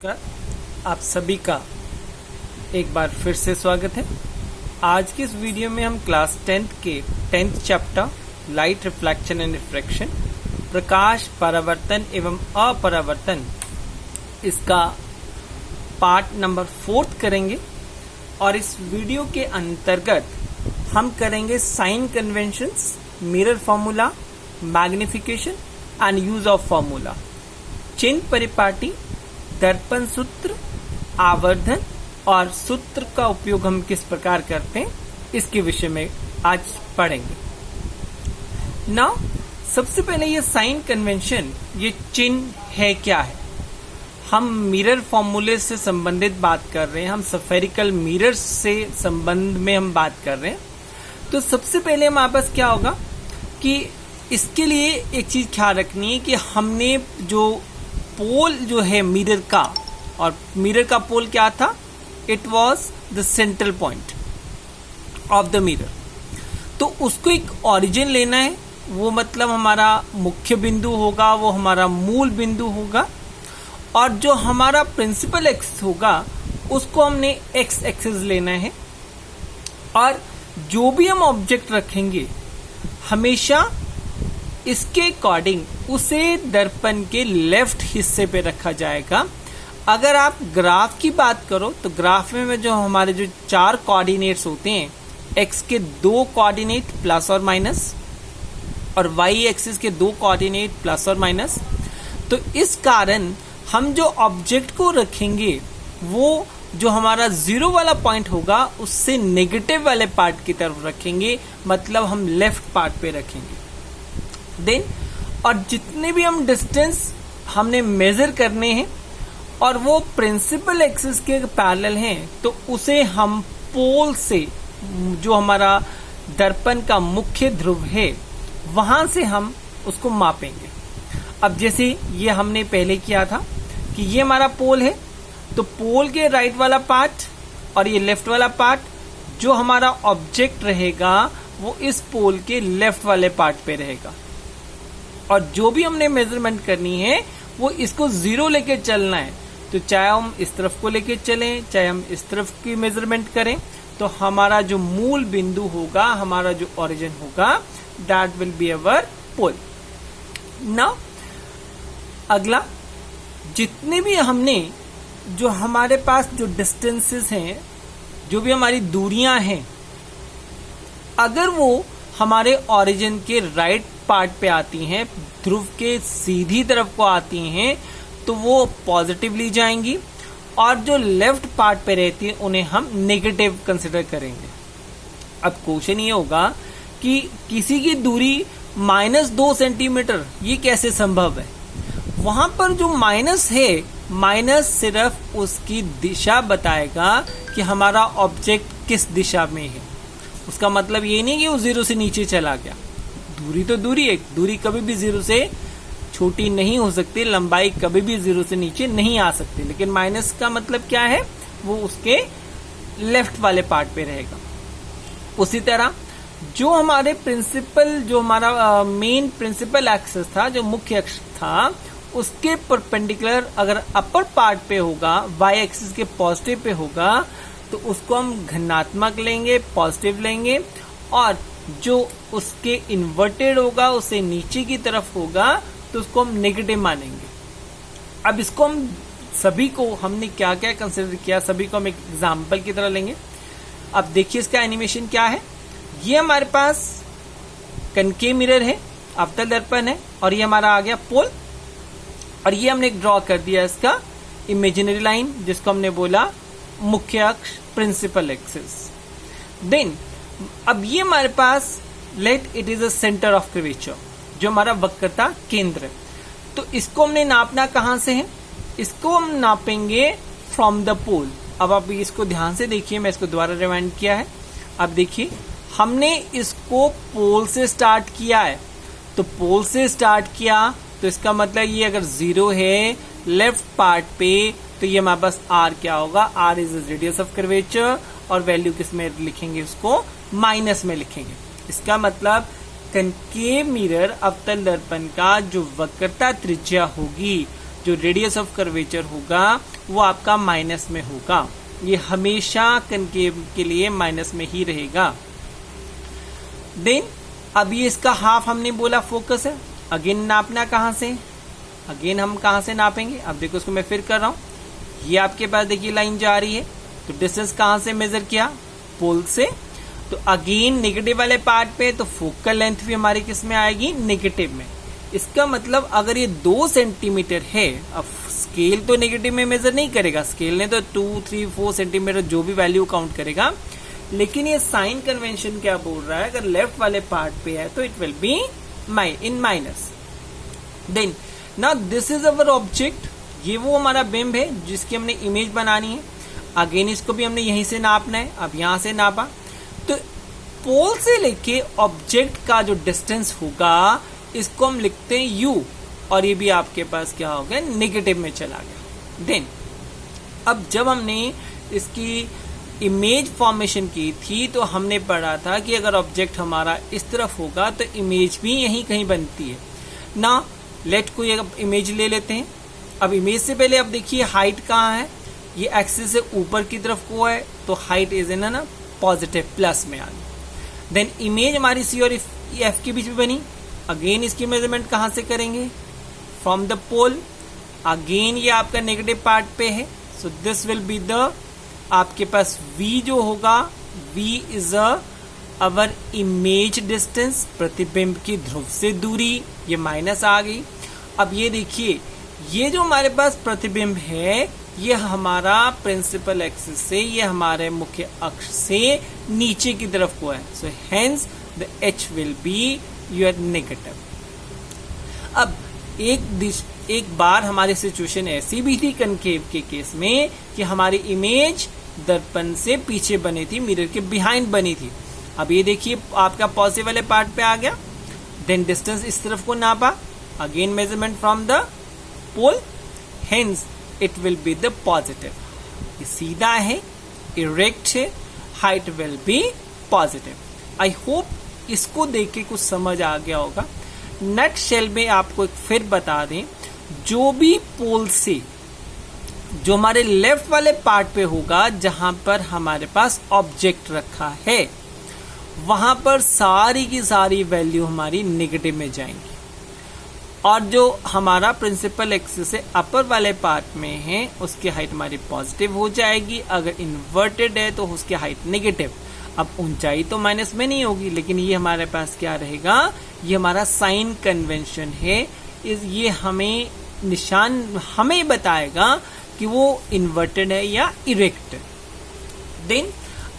आप सभी का एक बार फिर से स्वागत है। आज की इस वीडियो में हम क्लास 10th के 10th chapter light reflection and refraction, प्रकाश परावर्तन एवं अपरावर्तन, इसका पार्ट नंबर 4 करेंगे। और इस वीडियो के अंतर्गत हम करेंगे sign conventions, mirror formula, magnification and use of formula, चिन्ह परिपाटी, दर्पण सूत्र, आवर्धन और सूत्र का उपयोग हम किस प्रकार करते हैं, इसके विषय में आज पढ़ेंगे। नाउ सबसे पहले ये साइन कन्वेंशन, ये चिन्ह है क्या है। हम मिरर फॉर्मूले से संबंधित बात कर रहे हैं, हम स्फेरिकल मिरर से संबंध में हम बात कर रहे हैं। तो सबसे पहले हमारे पास क्या होगा कि इसके लिए एक चीज ख्याल रखनी है कि हमने जो पोल जो है मिरर का, और मिरर का पोल क्या था, it was the central point of the mirror. तो उसको एक ओरिजिन लेना है, वो मतलब हमारा मुख्य बिंदु होगा, वो हमारा मूल बिंदु होगा। और जो हमारा प्रिंसिपल एक्सिस होगा उसको हमने एक्स एक्सिस लेना है। और जो भी हम ऑब्जेक्ट रखेंगे हमेशा इसके अकॉर्डिंग उसे दर्पण के लेफ्ट हिस्से पे रखा जाएगा। अगर आप ग्राफ की बात करो तो ग्राफ में जो हमारे जो 4 कोऑर्डिनेट्स होते हैं, एक्स के 2 कोऑर्डिनेट प्लस और माइनस, और वाई एक्सिस के 2 कोऑर्डिनेट प्लस और माइनस, तो इस कारण हम जो ऑब्जेक्ट को रखेंगे वो जो हमारा 0 वाला पॉइंट होगा उससे नेगेटिव वाले पार्ट की तरफ रखेंगे, मतलब हम लेफ्ट पार्ट पे रखेंगे। देन और जितने भी हम डिस्टेंस हमने मेजर करने हैं और वो प्रिंसिपल एक्सिस के पैरेलल हैं, तो उसे हम पोल से, जो हमारा दर्पण का मुख्य ध्रुव है, वहां से हम उसको मापेंगे। अब जैसे ये हमने पहले किया था कि ये हमारा पोल है, तो पोल के राइट वाला पार्ट और ये लेफ्ट वाला पार्ट, जो हमारा ऑब्जेक्ट रहेगा वो इस पोल के लेफ्ट वाले पार्ट पे रहेगा। और जो भी हमने मेजरमेंट करनी है वो इसको 0 लेके चलना है। तो चाहे हम इस तरफ को लेके चलें, चाहे हम इस तरफ की मेजरमेंट करें, तो हमारा जो मूल बिंदु होगा, हमारा जो ओरिजिन होगा, that will be our pole. Now अगला, जितने भी हमने जो हमारे पास जो डिस्टेंसेस हैं, जो भी हमारी दूरियां हैं, अगर वो हमारे ओरिजिन के राइट पार्ट पे आती हैं, ध्रुव के सीधी तरफ को आती हैं, तो वो पॉजिटिव ली जाएंगी। और जो लेफ्ट पार्ट पे रहती है उन्हें हम नेगेटिव कंसिडर करेंगे। अब क्वेश्चन ये होगा कि किसी की दूरी -2 सेंटीमीटर, ये कैसे संभव है। वहां पर जो माइनस है, माइनस सिर्फ उसकी दिशा बताएगा कि हमारा ऑब्जेक्ट किस दिशा में है। उसका मतलब ये नहीं कि वो 0 से नीचे चला गया। दूरी तो दूरी है, दूरी कभी भी 0 से छोटी नहीं हो सकती, लंबाई कभी भी 0 से नीचे नहीं आ सकती। लेकिन माइनस का मतलब क्या है, वो उसके लेफ्ट वाले पार्ट पे रहेगा। उसी तरह जो हमारे प्रिंसिपल, जो हमारा मेन प्रिंसिपल एक्सिस था, जो मुख्य अक्ष था, उसके परपेंडिकुलर अगर अपर पार्ट पे होगा, वाई एक्सिस के पॉजिटिव पे होगा, तो उसको हम धनात्मक लेंगे, पॉजिटिव लेंगे। और जो उसके इन्वर्टेड होगा, उसे नीचे की तरफ होगा, तो उसको हम नेगेटिव मानेंगे। अब इसको हम सभी को हमने क्या क्या कंसिडर किया, सभी को हम एक एग्जाम्पल की तरह लेंगे। अब देखिए इसका एनिमेशन क्या है। ये हमारे पास कनकेव मिरर है, अवतल दर्पण है, और ये हमारा आ गया पोल। और ये हमने ड्रॉ कर दिया इसका इमेजिनरी लाइन, जिसको हमने बोला मुख्य अक्ष, प्रिंसिपल एक्सिस। देन अब ये हमारे पास, let it is a centre of curvature, जो हमारा वक्रता केंद्र है। तो इसको हमने नापना कहां से है, इसको हम नापेंगे फ्रॉम द पोल। अब आप इसको ध्यान से देखिए, मैं इसको दोबारा रिवाइंड किया है। अब देखिए हमने इसको पोल से स्टार्ट किया है, तो पोल से स्टार्ट किया, तो इसका मतलब ये अगर 0 है लेफ्ट पार्ट पे, तो ये हमारे पास आर क्या होगा, R is radius of curvature, और वैल्यू किस में लिखेंगे, उसको माइनस में लिखेंगे। इसका मतलब कनकेव मिरर अवतल दर्पण का जो वक्रता त्रिज्या होगी, जो रेडियस ऑफ कर्वेचर होगा वो आपका माइनस में होगा। ये हमेशा कनकेव के लिए माइनस में ही रहेगा। देन अब ये इसका हाफ हमने बोला फोकस है। अगेन नापना कहां से, अगेन हम कहां से नापेंगे, अब देखो इसको मैं फिर कर रहा हूं। ये आपके पास देखिए लाइन जा रही है, तो डिस्टेंस कहां से मेजर किया, पोल से। तो अगेन नेगेटिव वाले पार्ट पे, तो फोकल लेंथ भी हमारी किस में आएगी, नेगेटिव में। इसका मतलब अगर ये 2 सेंटीमीटर है, अब स्केल तो नेगेटिव में मेजर नहीं करेगा, स्केल ने तो 2, 3, 4 सेंटीमीटर जो भी वैल्यू काउंट करेगा, लेकिन ये साइन कन्वेंशन क्या बोल रहा है, अगर लेफ्ट वाले पार्ट पे है तो it will be in minus. Then now this is our object, ये वो हमारा बिंब है जिसकी हमने इमेज बनानी है। अगेन इसको भी हमने यहीं से नापना है। अब यहां से नापा तो पोल से लेके ऑब्जेक्ट का जो डिस्टेंस होगा इसको हम लिखते हैं u, और ये भी आपके पास क्या हो गया, नेगेटिव में चला गया। देन अब जब हमने इसकी इमेज फॉर्मेशन की थी तो हमने पढ़ा था कि अगर ऑब्जेक्ट हमारा इस तरफ होगा तो इमेज भी यहीं कहीं बनती है ना। लेट कोई इमेज ले लेते हैं। अब इमेज से पहले अब देखिए हाइट कहाँ है, ये एक्सिस से ऊपर की तरफ को है, तो हाइट इज इन ना पॉजिटिव प्लस में आ गई। देन इमेज हमारी सी और एफ के बीच में बनी। अगेन इसकी मेजरमेंट कहाँ से करेंगे, फ्रॉम द पोल। अगेन ये आपका नेगेटिव पार्ट पे है, so this will be the आपके पास v जो होगा, v is our image distance, प्रतिबिंब की ध्रुव से दूरी, ये माइनस आ गई। अब ये देखिए ये जो हमारे पास प्रतिबिंब है ये हमारा प्रिंसिपल एक्सिस से, ये हमारे मुख्य अक्ष से नीचे की तरफ को है, so hence the h will be your negative. अब एक बार हमारी सिचुएशन ऐसी भी थी कनकेव के केस में कि हमारी इमेज दर्पण से पीछे बनी थी, मिरर के बिहाइंड बनी थी। अब ये देखिए आपका पॉजिटिव वाले पार्ट पे आ गया। देन डिस्टेंस इस तरफ को नापा, again measurement from the pole, hence it will be the positive. ये सीधा है, इरेक्ट है, height will be positive. I hope इसको देख के कुछ समझ आ गया होगा। नट शेल में आपको एक फिर बता दें, जो भी पोल से जो हमारे लेफ्ट वाले पार्ट पे होगा जहां पर हमारे पास ऑब्जेक्ट रखा है, वहां पर सारी की सारी वैल्यू हमारी नेगेटिव में जाएंगी, और जो हमारा प्रिंसिपल एक्सिस से अपर वाले पार्ट में है उसकी हाइट हमारी पॉजिटिव हो जाएगी। अगर इन्वर्टेड है तो उसकी हाइट नेगेटिव। अब ऊंचाई तो माइनस में नहीं होगी, लेकिन ये हमारे पास क्या रहेगा, ये हमारा साइन कन्वेंशन है। ये हमें निशान हमें बताएगा कि वो इन्वर्टेड है या इरेक्ट है। देन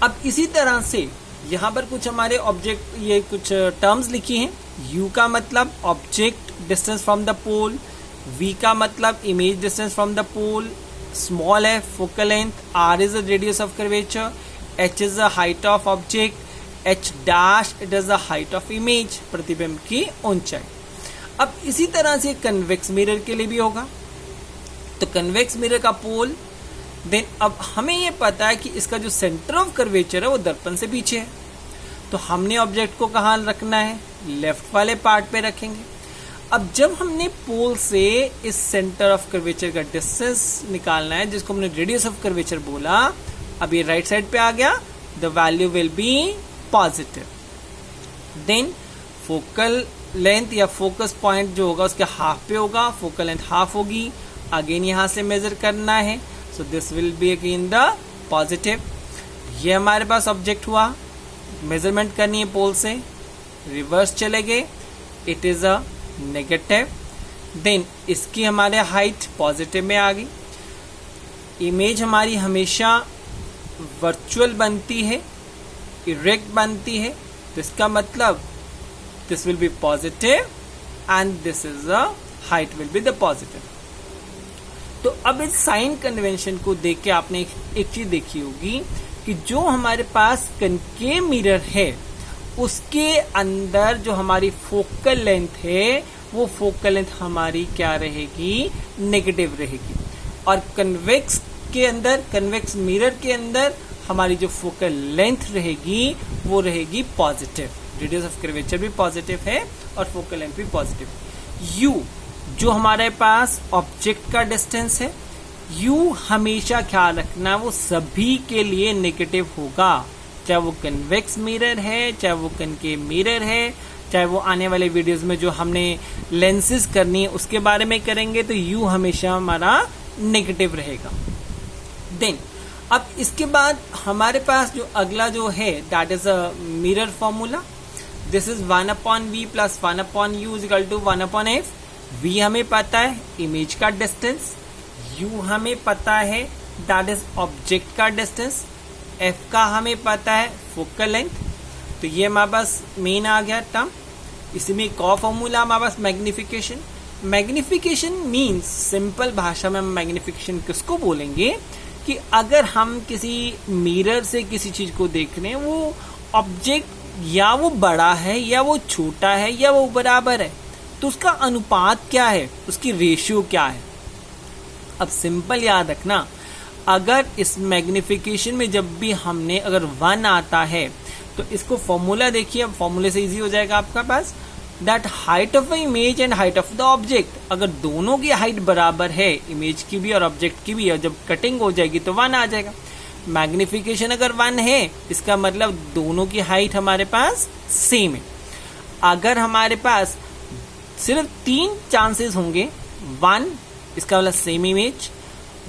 अब इसी तरह से यहां पर कुछ हमारे ऑब्जेक्ट, ये कुछ टर्म्स लिखी हैं। u का मतलब object distance from the pole, v का मतलब image distance from the pole, small f focal length, r is the radius of curvature, h is the height of object, h dash it is the height of image, प्रतिबिंब की ऊंचाई। अब इसी तरह से convex mirror के लिए भी होगा, तो कन्वेक्स मिरर का पोल। देन अब हमें ये पता है कि इसका जो सेंटर ऑफ कर्वेचर है वो दर्पण से पीछे है, तो हमने ऑब्जेक्ट को कहाँ रखना है, लेफ्ट वाले पार्ट पे रखेंगे। अब जब हमने पोल से इस सेंटर ऑफ कर्वेचर का डिस्टेंस निकालना है, जिसको हमने रेडियस ऑफ कर्वेचर बोला, अब ये राइट साइड पे आ गया, the value will be positive. Then focal length या फोकस पॉइंट जो होगा उसके हाफ पे होगा, फोकल लेंथ हाफ होगी। अगेन यहां से मेजर करना है, so this will be again the positive. ये हमारे पास ऑब्जेक्ट हुआ, मेजरमेंट करनी है पोल से, रिवर्स चले गए, it is a negative. Then इसकी हमारे हाइट पॉजिटिव में आ गई। इमेज हमारी हमेशा वर्चुअल बनती है, इरेक्ट बनती है, तो इसका मतलब this will be positive and this is the height will be the positive. तो अब इस साइन कन्वेंशन को देख के आपने एक चीज देखी होगी कि जो हमारे पास कनकेव मिरर है उसके अंदर जो हमारी फोकल लेंथ है वो फोकल लेंथ हमारी क्या रहेगी, नेगेटिव रहेगी, और कन्वेक्स के अंदर, कन्वेक्स मिरर के अंदर हमारी जो फोकल लेंथ रहेगी वो रहेगी पॉजिटिव। रेडियस ऑफ कर्वेचर भी पॉजिटिव है और फोकल लेंथ भी पॉजिटिव। जो हमारे पास ऑब्जेक्ट का डिस्टेंस है, यू हमेशा ख्याल रखना वो सभी के लिए नेगेटिव होगा, चाहे वो कन्वेक्स मिरर है, चाहे वो कनकेव मिरर है, चाहे वो आने वाले वीडियोस में जो हमने लेंसेज करनी है उसके बारे में करेंगे, तो यू हमेशा हमारा नेगेटिव रहेगा। देन अब इसके बाद हमारे पास जो अगला जो है that is a mirror formula. This is 1/v plus 1/u is equal to 1/f। v हमें पता है इमेज का डिस्टेंस, u हमें पता है दैट इज ऑब्जेक्ट का डिस्टेंस, f का हमें पता है फोकल लेंथ। तो ये हमारे पास मेन आ गया टर्म। इसमें एक और फॉर्मूला हमारे पास मैग्निफिकेशन। मैग्निफिकेशन मीन्स, सिंपल भाषा में हम मैग्निफिकेशन किसको बोलेंगे कि अगर हम किसी मिरर से किसी चीज को देख रहे हैं, वो ऑब्जेक्ट या वो बड़ा है या वो छोटा है या वो बराबर है, तो उसका अनुपात क्या है, उसकी रेशियो क्या है। अब सिंपल याद रखना, अगर इस मैग्निफिकेशन में जब भी हमने अगर 1 आता है तो इसको फॉर्मूला देखिए, अब फॉर्मूले से इजी हो जाएगा आपका पास, that height of the image and height of the object. अगर दोनों की हाइट बराबर है, इमेज की भी और ऑब्जेक्ट की भी, और जब कटिंग हो जाएगी तो 1 आ जाएगा। मैग्निफिकेशन अगर 1 है इसका मतलब दोनों की हाइट हमारे पास सेम है। अगर हमारे पास सिर्फ 3 चांसेस होंगे, 1 इसका मतलब सेम इमेज,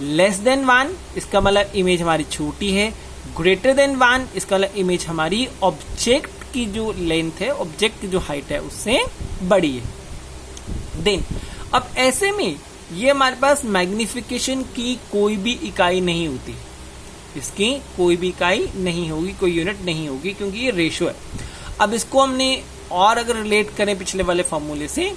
लेस देन 1 इसका मतलब इमेज हमारी छोटी है, ग्रेटर देन 1 इसका मतलब इमेज हमारी ऑब्जेक्ट की जो लेंथ है, ऑब्जेक्ट की जो हाइट है उससे बड़ी है। देन अब ऐसे में ये हमारे पास मैग्निफिकेशन की कोई भी इकाई नहीं होती, इसकी कोई भी इकाई नहीं होगी, कोई यूनिट नहीं होगी, क्योंकि ये रेशो है। अब इसको हमने और अगर रिलेट करें पिछले वाले फॉर्मूले से,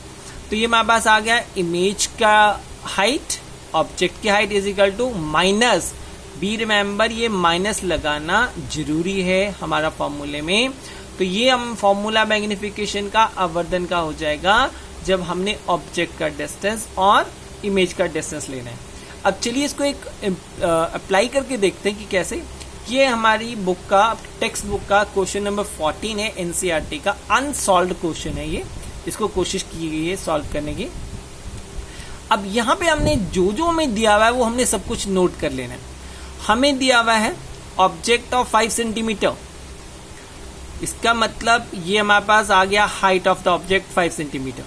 तो ये हमारे पास आ गया इमेज का हाइट ऑब्जेक्ट की height is equal to minus, be remember ये माइनस लगाना जरूरी है हमारा फॉर्मूले में। तो ये हम फॉर्मूला मैग्निफिकेशन का आवर्धन का हो जाएगा जब हमने ऑब्जेक्ट का डिस्टेंस और इमेज का डिस्टेंस लेना है। अब चलिए इसको एक अप्लाई करके देखते हैं कि कैसे। ये हमारी बुक का, टेक्स्ट बुक का क्वेश्चन नंबर 14 है, एनसीईआरटी का अनसॉल्व्ड क्वेश्चन है ये, इसको कोशिश की गई है सॉल्व करने की। अब यहाँ पे हमने जो हमें दिया हुआ है वो हमने सब कुछ नोट कर लेना है। हमें दिया हुआ है ऑब्जेक्ट ऑफ 5 सेंटीमीटर, इसका मतलब ये हमारे पास आ गया height of the object 5 centimetre.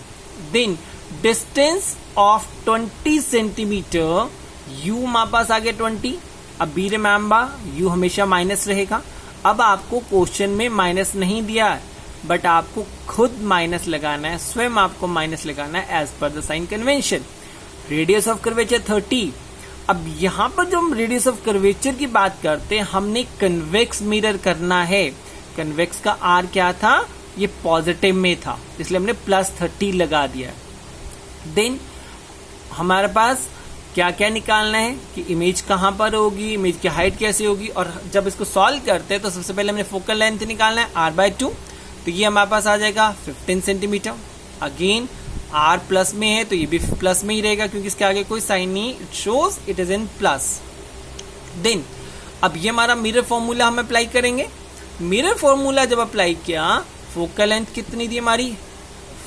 Then distance of 20 centimetre, u हमारे पास आ गया 20। अब बी रिमेंबर यू हमेशा माइनस रहेगा। अब आपको क्वेश्चन में माइनस नहीं दिया है, बट आपको खुद माइनस लगाना है, स्वयं आपको माइनस लगाना है as per the sign convention. Radius of curvature 30। अब यहां पर जो हम रेडियस ऑफ कर्वेचर की बात करते हैं, हमने कन्वेक्स मिरर करना है। कन्वेक्स का आर क्या था, ये पॉजिटिव में था, इसलिए हमने +30 लगा दिया। देन हमारे पास क्या क्या निकालना है कि इमेज कहां पर होगी, इमेज की हाइट कैसे होगी, और जब इसको सॉल्व करते हैं तो सबसे पहले हमने फोकल लेंथ निकालना है r/2। तो ये हमारे पास आ जाएगा 15 सेंटीमीटर। अगेन r प्लस में है तो ये भी प्लस में ही रहेगा, क्योंकि इसके आगे कोई साइन नहीं, it shows it is in plus. Then अब ये हमारा मिरर फॉर्मूला हम अप्लाई करेंगे। मिरर फॉर्मूला जब अप्लाई किया, फोकल लेंथ कितनी थी हमारी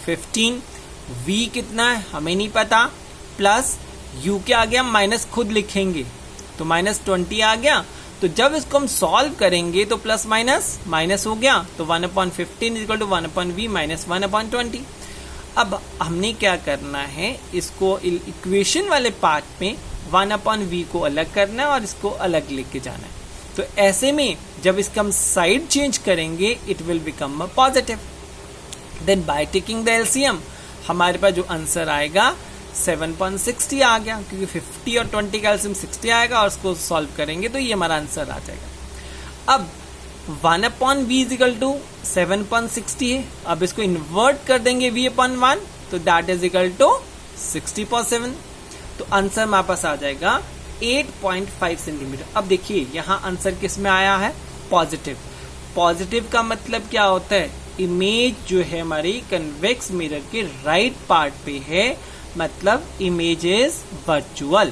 15, v कितना है हमें नहीं पता, प्लस u के आ गया माइनस, खुद लिखेंगे तो -20 आ गया। तो जब इसको हम सॉल्व करेंगे तो प्लस माइनस माइनस हो गया, तो 1/15 इक्वल टू 1/v माइनस 1/20। अब हमने क्या करना है, इसको इक्वेशन वाले पार्ट में 1/v को अलग करना है और इसको अलग लेके जाना है। तो ऐसे में जब इसका हम साइड चेंज करेंगे it will become positive. Then by taking the LCM हमारे पास जो आंसर आएगा 7.60 आ गया, क्योंकि 50 और 20 का एलसीएम 60 आएगा, और उसको सॉल्व करेंगे तो ये हमारा आंसर आ जाएगा। अब 1/v इज इक्वल टू 7.60 है। अब इसको इन्वर्ट कर देंगे v/1, तो दैट इज इक्वल टू 60/7। तो आंसर हमारे पास आ जाएगा 8.5 सेंटीमीटर। अब देखिए यहाँ आंसर किस में आया है, पॉजिटिव। पॉजिटिव का मतलब क्या होता है, इमेज जो है हमारी कन्वेक्स मिरर के राइट पार्ट पे है, मतलब इमेज इज वर्चुअल।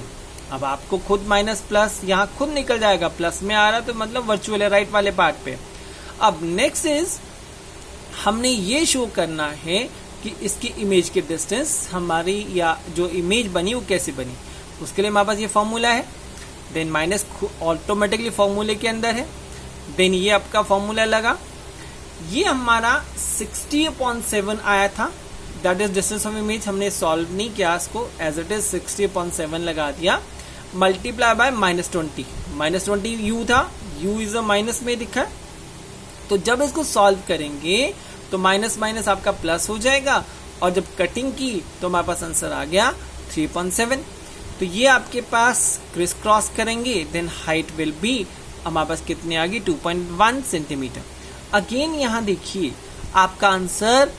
अब आपको खुद माइनस प्लस यहाँ खुद निकल जाएगा, प्लस में आ रहा तो मतलब वर्चुअल है राइट वाले पार्ट पे। अब नेक्स्ट इज हमने ये शो करना है कि कि इसकी इमेज की डिस्टेंस हमारी या जो इमेज बनी वो कैसे बनी, उसके लिए हमारे पास ये फॉर्मूला है। देन माइनस ऑटोमेटिकली फॉर्मूले के अंदर है। देन ये आपका फॉर्मूला लगा, ये हमारा 60/7 आया था, that is distance of image. हमने सॉल्व नहीं किया इसको, एज इट इज 60/7 लगा दिया, मल्टीप्लाई बाय -20। -20 u था, u इज अ माइनस में दिखा है, तो जब इसको सॉल्व करेंगे तो माइनस माइनस आपका प्लस हो जाएगा, और जब कटिंग की तो हमारे पास आंसर आ गया 3.7। तो ये आपके पास क्रिस क्रॉस करेंगे, देन हाइट विल बी हमारे पास कितनी आ गई 2.1 सेंटीमीटर। अगेन यहाँ देखिए आपका आंसर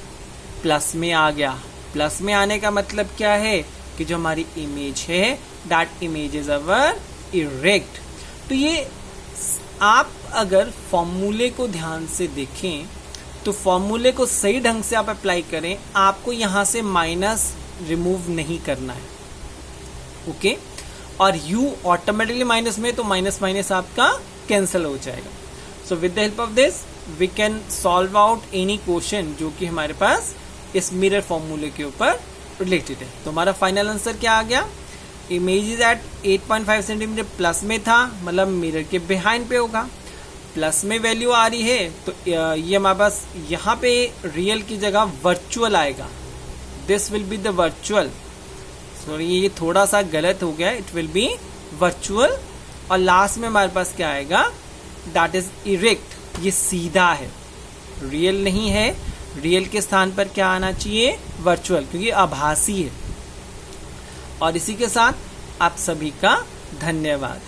प्लस में आ गया। प्लस में आने का मतलब क्या है कि जो हमारी इमेज है that image is our erect. तो ये आप अगर फॉर्मूले को ध्यान से देखें तो फॉर्मूले को सही ढंग से आप अप्लाई करें, आपको यहां से माइनस रिमूव नहीं करना है, ओके। और u ऑटोमेटिकली माइनस में, तो माइनस माइनस आपका कैंसिल हो जाएगा। So with the help of this we can solve out any question जो कि हमारे पास इस मिरर फॉर्मूले के ऊपर रिलेटेड है। तो हमारा फाइनल आंसर क्या आ गया, image is at 8.5 centimetre, plus में था मतलब मिरर के बिहाइंड पे होगा, प्लस में वैल्यू आ रही है, तो ये हमारे पास यहाँ पे रियल की जगह वर्चुअल आएगा, this will be the virtual. Sorry ये थोड़ा सा गलत हो गया, इट विल बी वर्चुअल, और लास्ट में हमारे पास क्या आएगा, दैट इज इरेक्ट, ये सीधा है, रियल नहीं है। रियल के स्थान पर क्या आना चाहिए, वर्चुअल, क्योंकि आभासी है। और इसी के साथ आप सभी का धन्यवाद।